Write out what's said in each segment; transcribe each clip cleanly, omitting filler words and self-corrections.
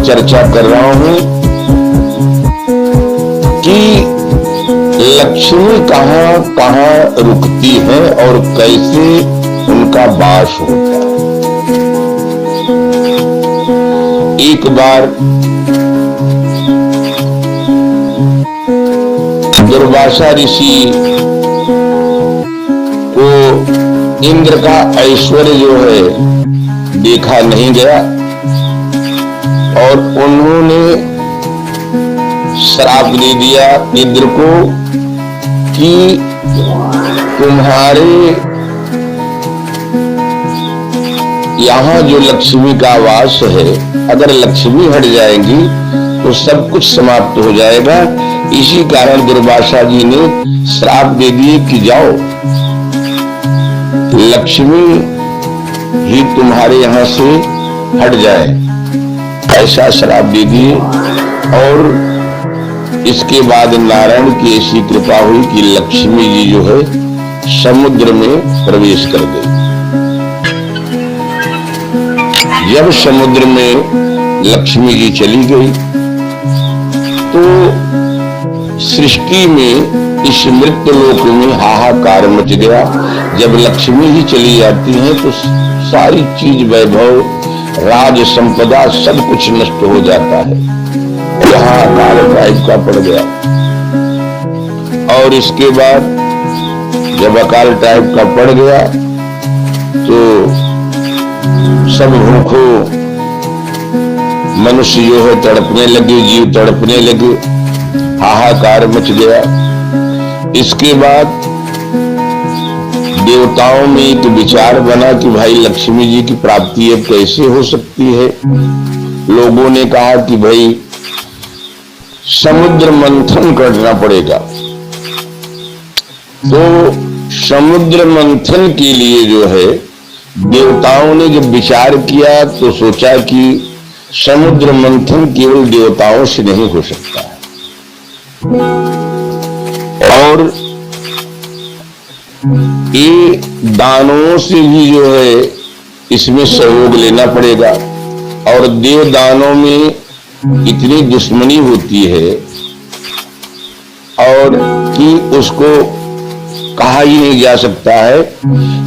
चर्चा कर रहा हूं कि लक्ष्मी कहां कहां रुकती है और कैसे उनका वास होता है। एक बार दुर्वासा ऋषि को इंद्र का ऐश्वर्य जो है देखा नहीं गया और उन्होंने श्राप दे दिया इंद्र को कि तुम्हारे यहाँ जो लक्ष्मी का वास है, अगर लक्ष्मी हट जाएगी तो सब कुछ समाप्त हो जाएगा। इसी कारण दुर्वासा जी ने श्राप दे दिए कि जाओ, लक्ष्मी ही तुम्हारे यहाँ से हट जाए, ऐसा श्राप दे दिए। और इसके बाद नारायण की ऐसी कृपा हुई कि लक्ष्मी जी जो है समुद्र में प्रवेश कर गई। जब समुद्र में लक्ष्मी जी चली गई तो सृष्टि में इस मृत्यु लोक में हाहाकार मच गया। जब लक्ष्मी ही चली जाती है तो सारी चीज, वैभव, राज संपदा सब कुछ नष्ट हो जाता है। यहाँ अकाल टाइप का पड़ गया। और इसके बाद जब अकाल टाइप का पड़ गया तो सब भूखों मनुष्य जो है तड़पने लगे, जीव तड़पने लगे, हाहाकार मच गया। इसके बाद देवताओं में एक विचार बना कि भाई लक्ष्मी जी की प्राप्ति अब कैसे हो सकती है। लोगों ने कहा कि भाई समुद्र मंथन करना पड़ेगा। तो समुद्र मंथन के लिए जो है देवताओं ने जब विचार किया तो सोचा कि समुद्र मंथन केवल देवताओं से नहीं हो सकता है और ये दानवों से भी जो है इसमें सहयोग लेना पड़ेगा। और देव दानों में इतनी दुश्मनी होती है और कि उसको कहा ही नहीं जा सकता है,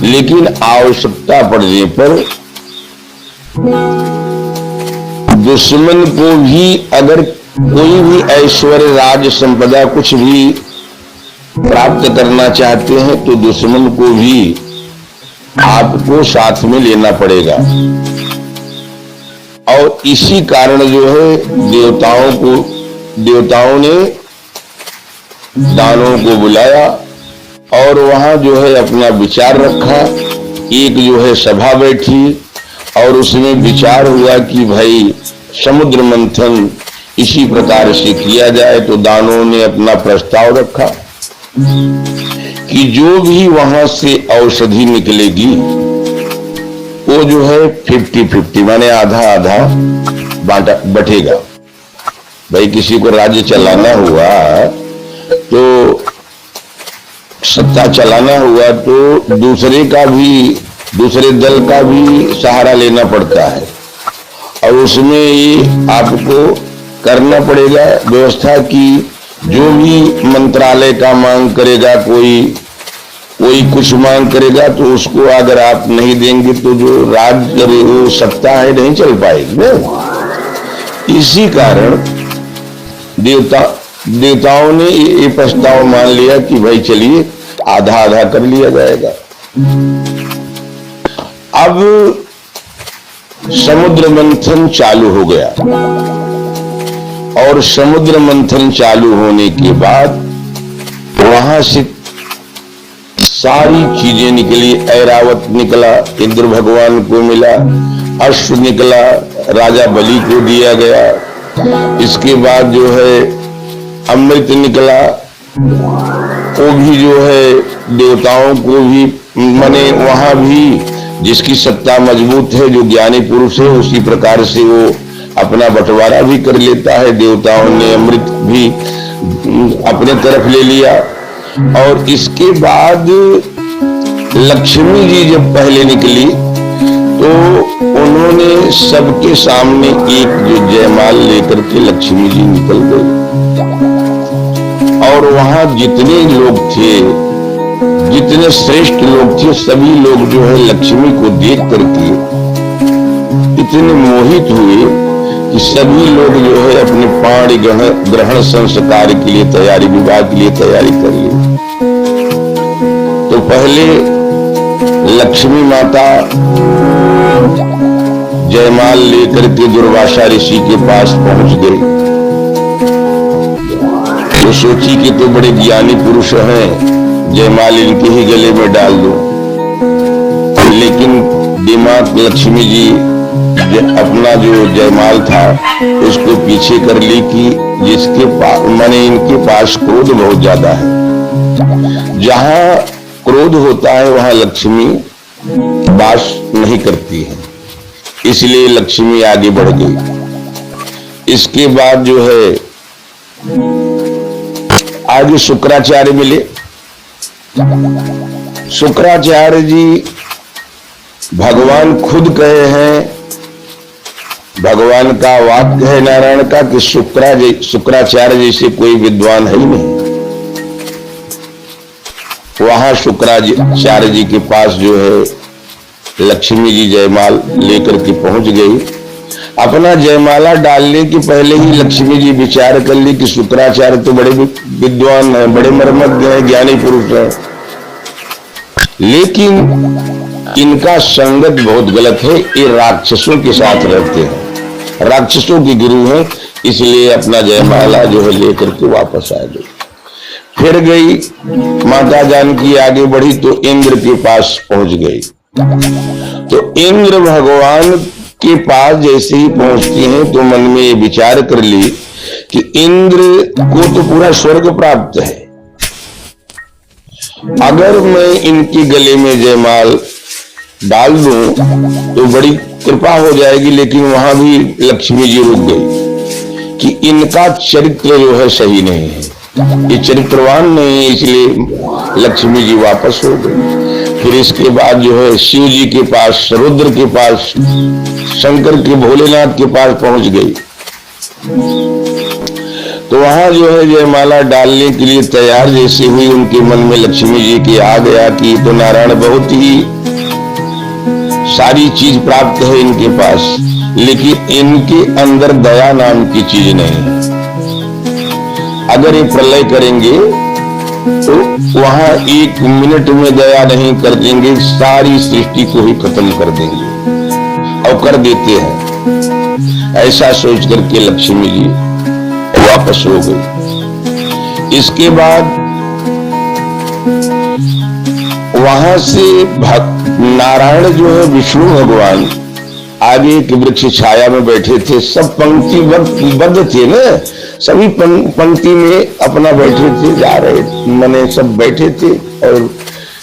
लेकिन आवश्यकता पड़ने पर दुश्मन को भी अगर कोई भी ऐश्वर्य, राज, संपदा कुछ भी प्राप्त करना चाहते हैं तो दुश्मन को भी आपको साथ में लेना पड़ेगा। और इसी कारण जो है देवताओं ने दानों को बुलाया और वहां जो है अपना विचार रखा। एक जो है सभा बैठी और उसमें विचार हुआ कि भाई समुद्र मंथन इसी प्रकार से किया जाए। तो दानों ने अपना प्रस्ताव रखा कि जो भी वहां से औषधि निकलेगी वो जो है 50-50 माने आधा आधा बटेगा। भाई किसी को राज्य चलाना हुआ तो सत्ता चलाना हुआ तो दूसरे दल का भी सहारा लेना पड़ता है और उसमें ये आपको करना पड़ेगा व्यवस्था की जो भी मंत्रालय का मांग करेगा, कोई कुछ मांग करेगा तो उसको अगर आप नहीं देंगे तो जो राज्य वो सत्ता है नहीं चल पाएगी ना। इसी कारण देवताओं ने ये प्रस्ताव मान लिया कि भाई चलिए आधा आधा कर लिया जाएगा। अब समुद्र मंथन चालू हो गया और समुद्र मंथन चालू होने के बाद वहां से सारी चीजें निकली। ऐरावत निकला, इंद्र भगवान को मिला, अश्व निकला, राजा बलि को दिया गया। इसके बाद जो है अमृत निकला, वो भी जो है देवताओं को भी माने वहां भी जिसकी सत्ता मजबूत है, जो ज्ञानी पुरुष है, उसी प्रकार से वो अपना बंटवारा भी कर लेता है। देवताओं ने अमृत भी अपने तरफ ले लिया। और इसके बाद लक्ष्मी जी जब पहले निकली तो उन्होंने सबके सामने एक जो जयमाल लेकर के लक्ष्मी जी निकल गई और वहां जितने लोग थे, जितने श्रेष्ठ लोग थे, सभी लोग जो है लक्ष्मी को देख करके इतने मोहित हुए कि सभी लोग जो है अपने पाणी ग्रहण संस्कार के लिए तैयारी, विवाह के लिए तैयारी कर ली। तो पहले लक्ष्मी माता जयमाल लेकर के दुर्वासा ऋषि के पास पहुंच गई। वो सोची कि तो बड़े ज्ञानी पुरुष हैं, जयमाल इनके ही गले में डाल दो। लेकिन दिमाग लक्ष्मी जी अपना जो जयमाल था उसको पीछे कर ली कि जिसके पास माने इनके पास क्रोध बहुत ज्यादा है। जहां क्रोध होता है वहां लक्ष्मी वास नहीं करती है, इसलिए लक्ष्मी आगे बढ़ गई। इसके बाद जो है आगे शुक्राचार्य मिले। शुक्राचार्य जी भगवान खुद कहे हैं, भगवान का वाक्य है नारायण का कि शुक्राचार्य जैसे कोई विद्वान है ही नहीं। वहां शुक्राचार्य जी के पास जो है लक्ष्मी जी जयमाल लेकर के पहुंच गई। अपना जयमाला डालने के पहले ही लक्ष्मी जी विचार कर ली कि शुक्राचार्य तो बड़े विद्वान हैं, बड़े मर्मज्ञ हैं, ज्ञानी पुरुष हैं, लेकिन इनका संगत बहुत गलत है। ये राक्षसों के साथ रहते हैं, राक्षसों के गुरु हैं, इसलिए अपना जयमाला जो है लेकर के वापस आ गई। फिर गई माता जानकी आगे बढ़ी तो इंद्र के पास पहुंच गई। तो इंद्र भगवान के पास जैसे ही पहुंचती हैं तो मन में ये विचार कर ली कि इंद्र को तो पूरा स्वर्ग प्राप्त है, अगर मैं इनके गले में जयमाल डाल दूं तो बड़ी कृपा हो जाएगी। लेकिन वहां भी लक्ष्मी जी रुक गई कि इनका चरित्र जो है सही नहीं है, ये चरित्रवान नहीं है, इसलिए लक्ष्मी जी वापस हो गई। फिर इसके बाद जो है शिव जी के पास, रुद्र के पास, शंकर के भोलेनाथ के पास पहुंच गई। तो वहां जो है जयमाला डालने के लिए तैयार जैसे हुई, उनके मन में लक्ष्मी जी के आ गया कि तो नारायण बहुत ही सारी चीज प्राप्त है इनके पास, लेकिन इनके अंदर दया नाम की चीज नहीं है। अगर ये प्रलय करेंगे तो वहां एक मिनट में दया नहीं कर देंगे, सारी सृष्टि को ही खत्म कर देंगे और कर देते हैं। ऐसा सोच करके लक्ष्मी जी वापस हो गई। इसके बाद वहां से नारायण जो है विष्णु भगवान आगे एक वृक्ष छाया में बैठे थे। सब पंक्तिबद्ध थे ना, सभी पंक्ति में अपना बैठे थे, जा रहे मने सब बैठे थे और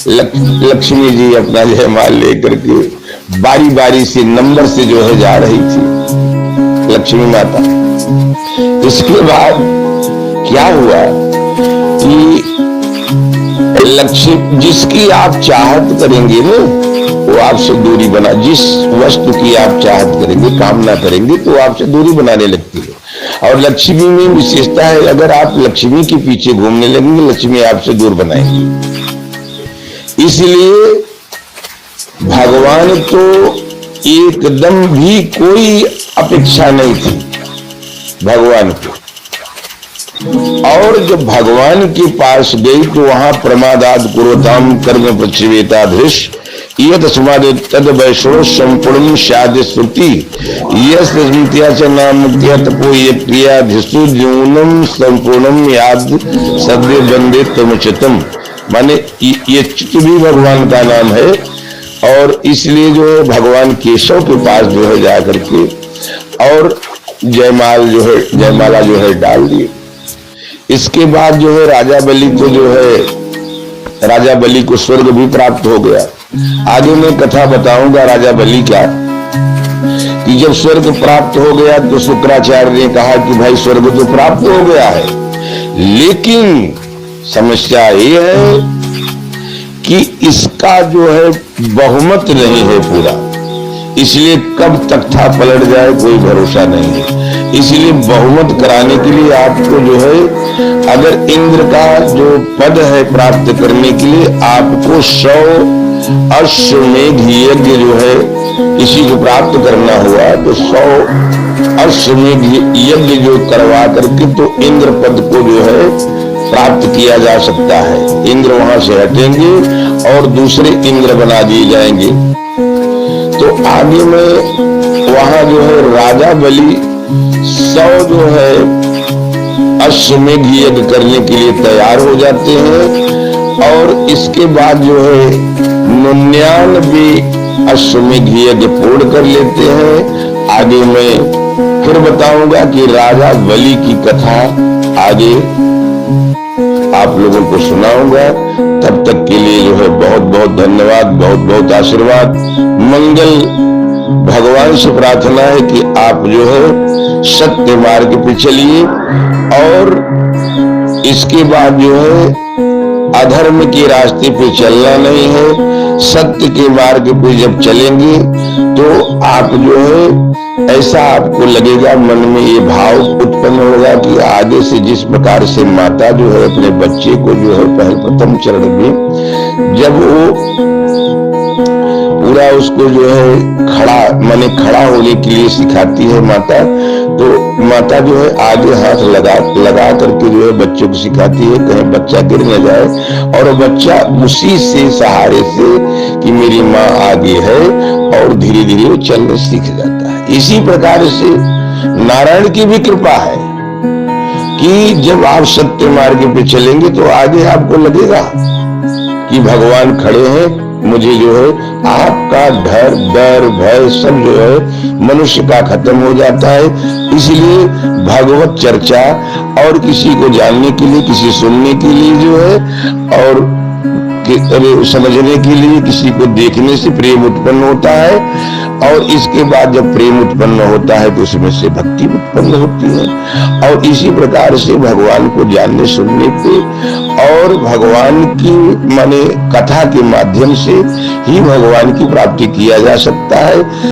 लक्ष्मी जी अपना जयमाल लेकर के बारी बारी से नंबर से जो है जा रही थी लक्ष्मी माता। इसके बाद क्या हुआ कि लक्ष्मी जिसकी आप चाहत करेंगे ना वो आपसे दूरी बना, जिस वस्तु की आप चाहत करेंगे, कामना करेंगे तो आपसे दूरी बनाने लगती है। और लक्ष्मी में विशेषता है, अगर आप लक्ष्मी के पीछे घूमने लगेंगे लक्ष्मी आपसे दूर बनाएंगी। इसलिए भगवान तो एकदम भी कोई अपेक्षा नहीं थी भगवान को। और जब भगवान के पास गई तो वहां प्रमादाद कुरुताम कर्म प्रचिवेताधृष ये तस्माद तद वैष्णव संपूर्ण शाद श्रुति यह नाम तपो ये क्रियाधिषु जीवनम संपूर्णम याद सद्य बंदे तमचतम, माने ये चित्त भी भगवान का नाम है। और इसलिए जो है भगवान केशव के पास जो है जाकर के और जयमाला जो है डाल दी। इसके बाद जो है राजा बलि को जो है राजा बलि को स्वर्ग भी प्राप्त हो गया। आगे मैं कथा बताऊंगा राजा बलि का कि जब स्वर्ग प्राप्त हो गया तो शुक्राचार्य ने कहा कि भाई स्वर्ग तो प्राप्त हो गया है, लेकिन समस्या ये है कि इसका जो है बहुमत नहीं है पूरा, इसलिए कब तख्ता पलट जाए कोई भरोसा नहीं है। इसलिए बहुमत कराने के लिए आपको जो है, अगर इंद्र का जो पद है प्राप्त करने के लिए आपको 100 अश्वमेध यज्ञ जो है किसी को प्राप्त करना हुआ तो 100 अश्वमेध यज्ञ जो करवा करके तो इंद्र पद को जो है प्राप्त किया जा सकता है। इंद्र वहां से हटेंगे और दूसरे इंद्र बना दिए जाएंगे। तो आगे में वहां जो है राजा बलि 100 जो है अश्वमेध यज्ञ करने के लिए तैयार हो जाते हैं और इसके बाद जो है 99 अश्वमेध यज्ञ पूर्ण कर लेते हैं। आगे मैं फिर बताऊंगा कि राजा बलि की कथा आगे आप लोगों को सुनाऊंगा। तब तक के लिए जो है बहुत बहुत धन्यवाद, बहुत बहुत आशीर्वाद, मंगल। भगवान से प्रार्थना है कि आप जो है सत्य मार्ग पे चलिए और इसके बाद जो है अधर्म के रास्ते पे चलना नहीं है। सत्य के मार्ग पे जब चलेंगे तो आप जो है ऐसा आपको लगेगा, मन में ये भाव उत्पन्न होगा कि आगे से जिस प्रकार से माता जो है अपने बच्चे को जो है प्रथम चरण में जब वो पूरा उसको जो है खड़ा होने के लिए सिखाती है माता, तो माता जो है आगे हाथ लगा करके जो है बच्चे को सिखाती है कहीं बच्चा गिर न जाए और बच्चा उसी से सहारे से कि मेरी माँ आगे है और धीरे धीरे वो चलने सीख जाता है। इसी प्रकार से नारायण की भी कृपा है कि जब आप सत्य मार्ग पे चलेंगे तो आगे आपको लगेगा कि भगवान खड़े हैं। मुझे जो है आपका डर भय सब जो है मनुष्य का खत्म हो जाता है। इसलिए भगवत चर्चा और किसी को जानने के लिए, किसी सुनने के लिए जो है और समझने के लिए, किसी को देखने से प्रेम उत्पन्न होता है और इसके बाद जब प्रेम उत्पन्न होता है तो उसमें से भक्ति उत्पन्न होती है और इसी प्रकार से भगवान को जानने सुनने पे और भगवान की माने कथा के माध्यम से ही भगवान की प्राप्ति किया जा सकता है।